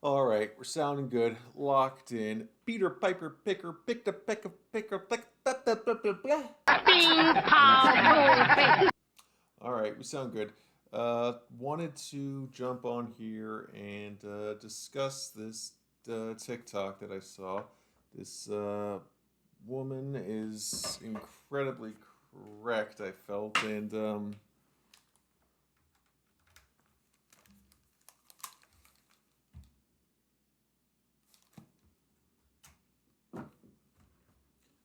All right, we're sounding good, locked in. Peter Piper Picker picked a peck of picker pick. Ping pong All right, we sound good. Wanted to jump on here and discuss this TikTok that I saw. This woman is incredibly correct, I felt, and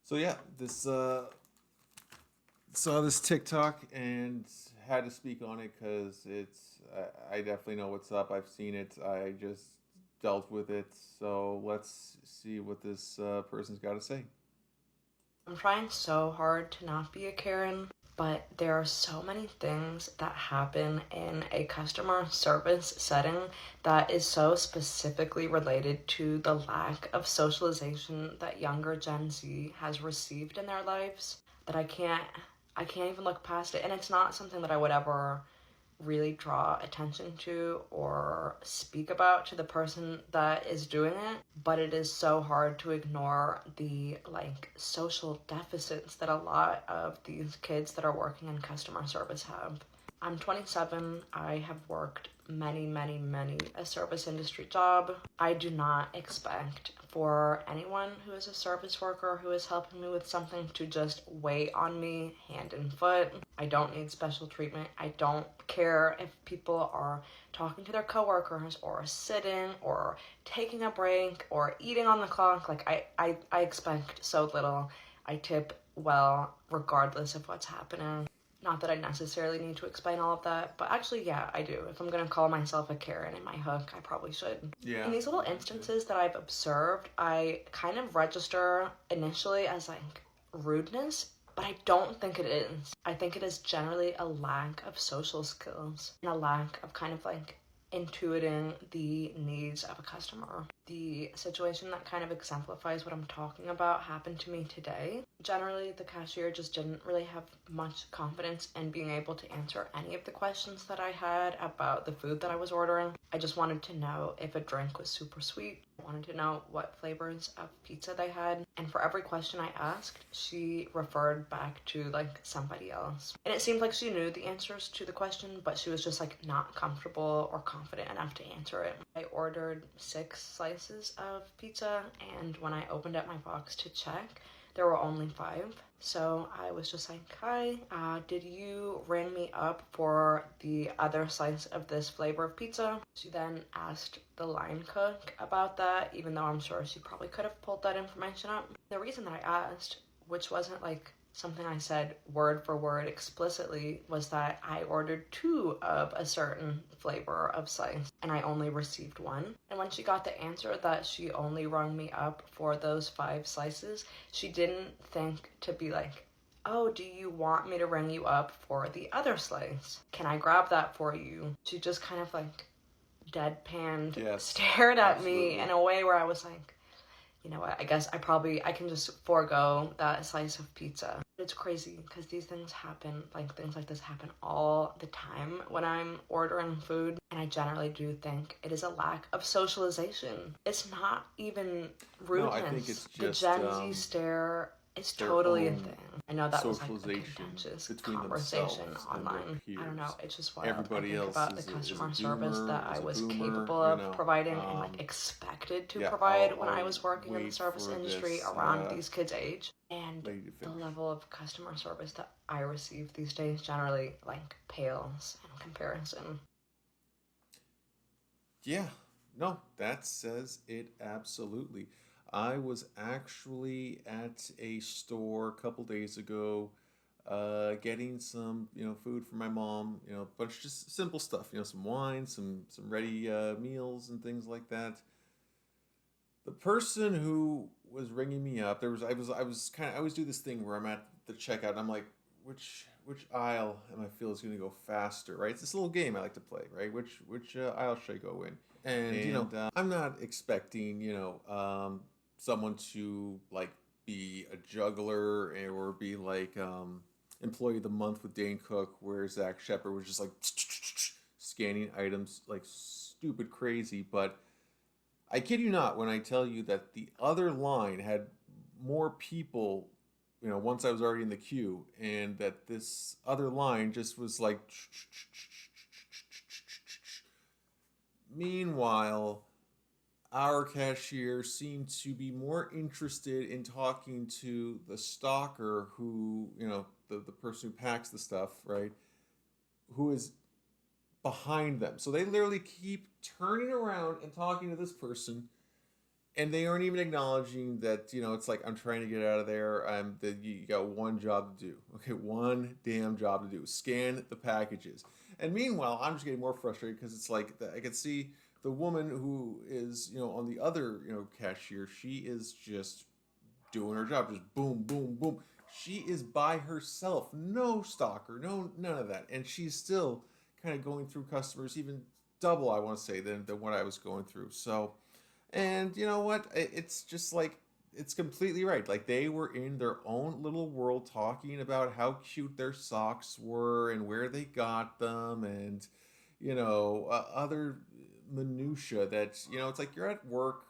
so yeah, this saw this TikTok and had to speak on it because I definitely know what's up. I've seen it. I just dealt with it. So let's see what this person's got to say. I'm trying so hard to not be a Karen, but there are so many things that happen in a customer service setting that is so specifically related to the lack of socialization that younger Gen Z has received in their lives that I can't even look past it. And it's not something that I would ever really draw attention to or speak about to the person that is doing it, but it is so hard to ignore the social deficits that a lot of these kids that are working in customer service have. I'm 27. I have worked many a service industry job. I do not expect for anyone who is a service worker who is helping me with something to just wait on me hand and foot. I don't need special treatment. I don't care if people are talking to their coworkers or sitting or taking a break or eating on the clock. I expect so little. I tip well regardless of what's happening. Not that I necessarily need to explain all of that, but actually, yeah, I do. If I'm gonna call myself a Karen in my hook, I probably should. Yeah. In these little instances that I've observed, I kind of register initially as rudeness, but I don't think it is. I think it is generally a lack of social skills and a lack of kind of intuiting the needs of a customer. The situation that kind of exemplifies what I'm talking about happened to me today. Generally, the cashier just didn't really have much confidence in being able to answer any of the questions that I had about the food that I was ordering. I just wanted to know if a drink was super sweet. I wanted to know what flavors of pizza they had. And for every question I asked, she referred back to somebody else. And it seemed like she knew the answers to the question, but she was just not comfortable or confident enough to answer it. I ordered 6 slices of pizza, and when I opened up my box to check, there were only 5. So I was just like, hi, did you ring me up for the other slice of this flavor of pizza? She then asked the line cook about that, even though I'm sure she probably could have pulled that information up. The reason that I asked, which wasn't something I said word for word explicitly, was that I ordered 2 of a certain flavor of slice and I only received 1. And when she got the answer that she only rung me up for those 5 slices, she didn't think to be like, oh, do you want me to ring you up for the other slice? Can I grab that for you? She just kind of deadpanned, Yes, stared at absolutely. me in a way where I was like, you know what, I guess I can just forego that slice of pizza. It's crazy because these things happen, things like this happen all the time when I'm ordering food. And I generally do think it is a lack of socialization. It's not even rudeness. No, I think it's The just Gen Z stare is their totally a own thing. I know that was a socialization contentious between conversation themselves and online. their peers. I don't know, it's just wild. Everybody I think else about the is customer a service doomer, that I is a was boomer, capable of providing and expected to yeah, provide when I was working in the wait service for industry this around these kids' age. And lady to the finish. level of customer service that I receive these days generally pales in comparison. Yeah, no, that says it absolutely. I was actually at a store a couple days ago, getting some, food for my mom. A bunch of just simple stuff. Some wine, some ready meals and things like that. The person who was ringing me up, I was kind of, I always do this thing where I'm at the checkout and I'm like, which aisle am I feel is going to go faster, right? It's this little game I like to play, right? Which aisle should I go in? And I'm not expecting someone to be a juggler or be employee of the month with Dane Cook, where Zach Shepard was just scanning items like stupid crazy, but I kid you not when I tell you that the other line had more people, once I was already in the queue, and that this other line just was like. Meanwhile, our cashier seemed to be more interested in talking to the stalker who, the person who packs the stuff, right? Who is behind them. So they literally keep turning around and talking to this person, and they aren't even acknowledging that, it's like, I'm trying to get out of there. You got one job to do. Okay, one damn job to do. Scan the packages. And meanwhile, I'm just getting more frustrated because it's like I can see the woman who is, on the other, cashier. She is just doing her job, just boom, boom, boom. She is by herself, no stalker, no none of that, and she's still kind of going through customers, even double, I want to say, than what I was going through. So, and you know what? It's just like it's completely right. Like they were in their own little world talking about how cute their socks were and where they got them, and other minutia that it's like you're at work,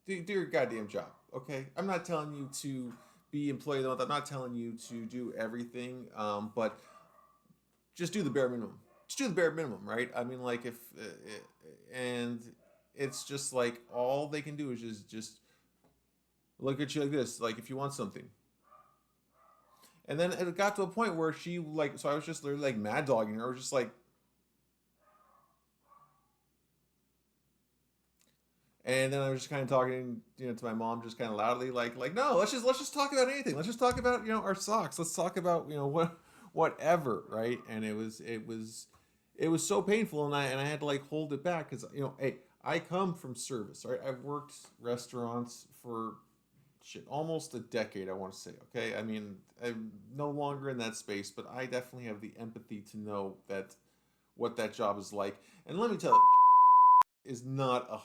do your goddamn job, okay? I'm not telling you to be employee of the month. I'm not telling you to do everything, but just do the bare minimum. Just do the bare minimum, right? I mean, like if and it's just like all they can do is just look at you like this, like if you want something. And then it got to a point where she like, so I was just literally like mad dogging her. I was just like, and then I was just kind of talking, to my mom, just kind of loudly, like, no, let's just talk about anything. Let's just talk about, our socks. Let's talk about, whatever, right? And it was so painful, and I had to like hold it back because hey, I come from service, right? I've worked restaurants for shit almost a decade, I want to say. Okay, I mean, I'm no longer in that space, but I definitely have the empathy to know that what that job is like. And let me tell you, is not a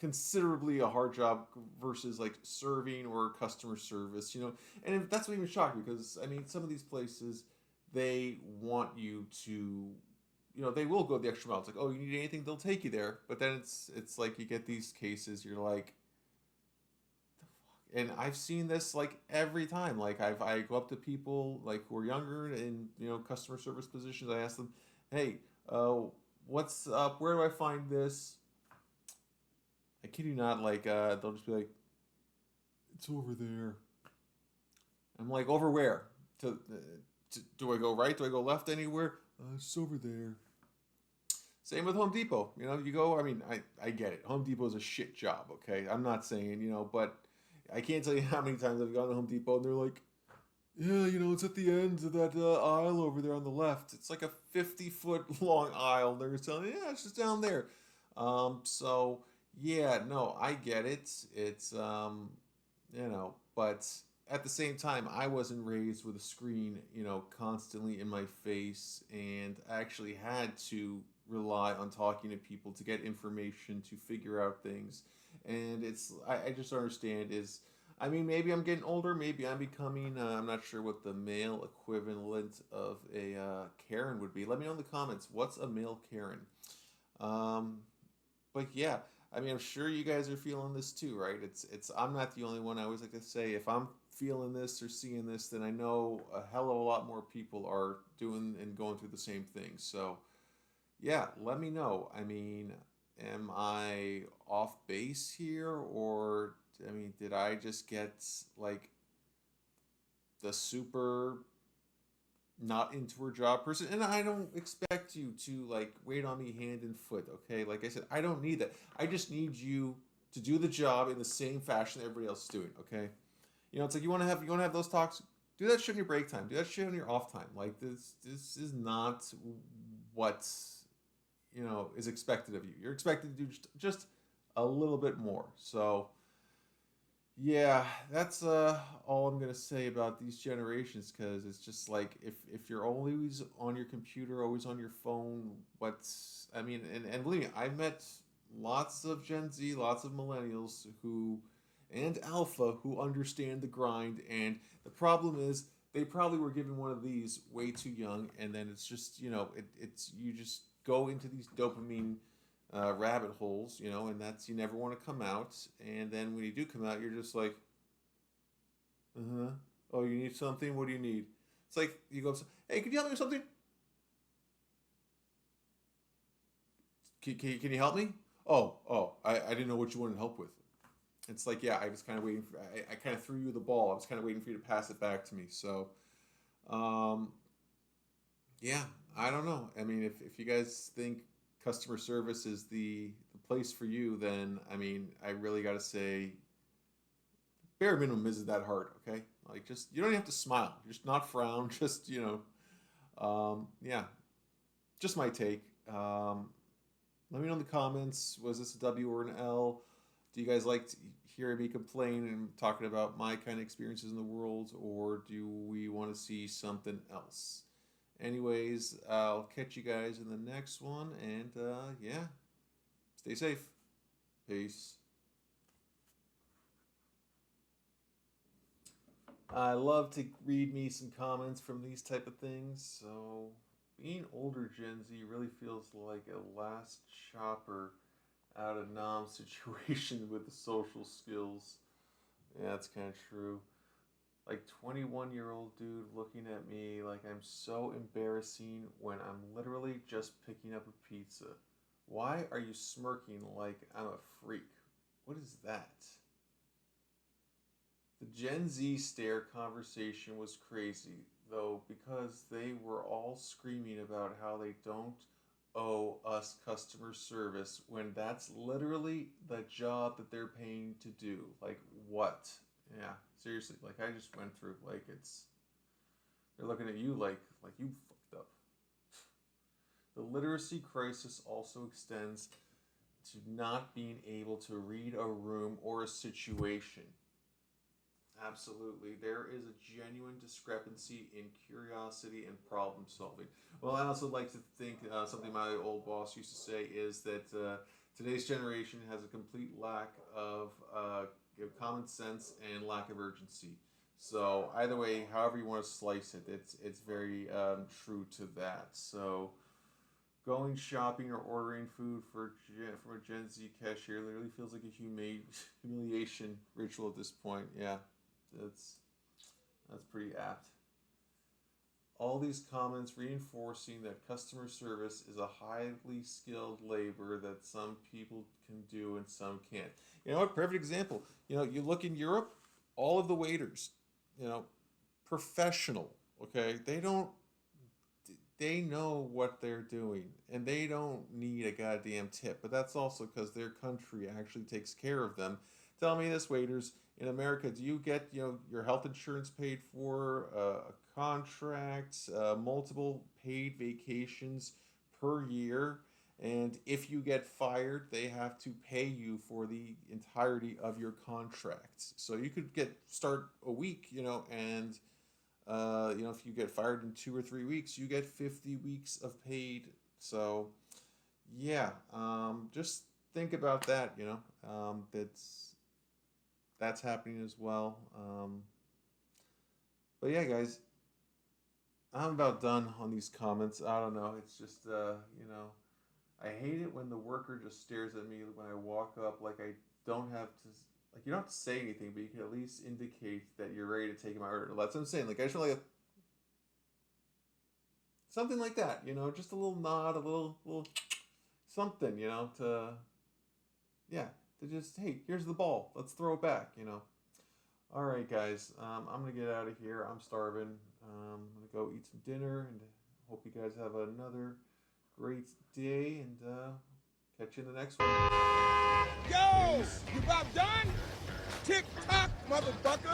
considerably a hard job versus like serving or customer service, and that's what even shocked me because I mean some of these places they want you to, they will go the extra mile. It's like, oh, you need anything, they'll take you there. But then it's like you get these cases, you're like, and I've seen this like every time. Like I go up to people like who are younger in customer service positions. I ask them, hey, what's up? Where do I find this? I kid you not, like they'll just be like, "It's over there." I'm like, "Over where? Do I go right? Do I go left anywhere? It's over there." Same with Home Depot. You go. I mean, I get it. Home Depot is a shit job. Okay, I'm not saying but I can't tell you how many times I've gone to Home Depot and they're like, "Yeah, it's at the end of that aisle over there on the left. It's like a 50-foot long aisle." They're telling me, "Yeah, it's just down there." So yeah, no, I get it. It's but at the same time, I wasn't raised with a screen, constantly in my face, and I actually had to rely on talking to people to get information to figure out things. And I just don't understand is, I mean, maybe I'm getting older, maybe I'm becoming, I'm not sure what the male equivalent of a Karen would be. Let me know in the comments, what's a male Karen? Um, but yeah, I mean, I'm sure you guys are feeling this too, right? I'm not the only one. I always like to say, if I'm feeling this or seeing this, then I know a hell of a lot more people are doing and going through the same thing. So yeah, let me know. I mean, am I off base here, or I mean, did I just get like the super not into her job person? And I don't expect you to like wait on me hand and foot, okay? Like I said, I don't need that. I just need you to do the job in the same fashion that everybody else is doing, okay? It's like you want to have those talks. Do that shit in your break time. Do that shit on your off time. Like this is not what is expected of you. You're expected to do just a little bit more. So yeah, that's all I'm gonna say about these generations, because it's just like if you're always on your computer, always on your phone, what's I mean, and believe me, I've met lots of Gen Z, lots of millennials who and alpha who understand the grind, and the problem is they probably were given one of these way too young, and then it's just it's you just go into these dopamine rabbit holes, you know, and that's you never want to come out. And then when you do come out, you're just like, uh huh. Oh, you need something? What do you need? It's like you go, hey, can you help me with something? Can you help me? I didn't know what you wanted help with. It's like, yeah, I was kind of waiting for, I kind of threw you the ball. I was kind of waiting for you to pass it back to me. So, um, yeah, I don't know. I mean, if you guys think customer service is the place for you, then I mean, I really got to say, bare minimum isn't that hard. Okay, like just you don't have to smile, just not frown, just yeah, just my take. Let me know in the comments. Was this a W or an L? Do you guys like to hear me complain and talking about my kind of experiences in the world, or do we want to see something else? Anyways, I'll catch you guys in the next one, and yeah, stay safe. Peace. I love to read me some comments from these type of things. So being older Gen Z really feels like a last chopper out of Nam situation with the social skills. Yeah, that's kind of true. Like 21-year-old dude looking at me like I'm so embarrassing when I'm literally just picking up a pizza. Why are you smirking like I'm a freak? What is that? The Gen Z stare conversation was crazy, though, because they were all screaming about how they don't owe us customer service when that's literally the job that they're paying to do. Like, what? Yeah, seriously. Like, I just went through, like, they're looking at you like you fucked up. The literacy crisis also extends to not being able to read a room or a situation. Absolutely. There is a genuine discrepancy in curiosity and problem solving. Well, I also like to think something my old boss used to say is that today's generation has a complete lack of common sense and lack of urgency. So either way, however you want to slice it, it's very true to that. So going shopping or ordering food from a Gen Z cashier literally feels like a humiliation ritual at this point. Yeah. That's that's pretty apt. All these comments reinforcing that customer service is a highly skilled labor that some people can do and some can't. You know what? Perfect example. You know, you look in Europe, all of the waiters, you know, professional. Okay, they know what they're doing and they don't need a goddamn tip. But that's also because their country actually takes care of them. Tell me this, waiters. In America, do you get your health insurance paid for, a contract, multiple paid vacations per year, and if you get fired, they have to pay you for the entirety of your contract. So you could start a week, and if you get fired in 2 or 3 weeks, you get 50 weeks of paid. So yeah, just think about that. That's happening as well. But yeah, guys, I'm about done on these comments. I don't know. It's just, I hate it when the worker just stares at me when I walk up. Like I don't have to, like you don't have to say anything, but you can at least indicate that you're ready to take my order. That's what I'm saying. Like I just want like something like that. Just a little nod, a little something. Yeah, to just, hey, here's the ball. Let's throw it back. All right, guys. I'm going to get out of here. I'm starving. I'm going to go eat some dinner and hope you guys have another great day and catch you in the next one. Yo, you about done? Tick tock, motherfucker.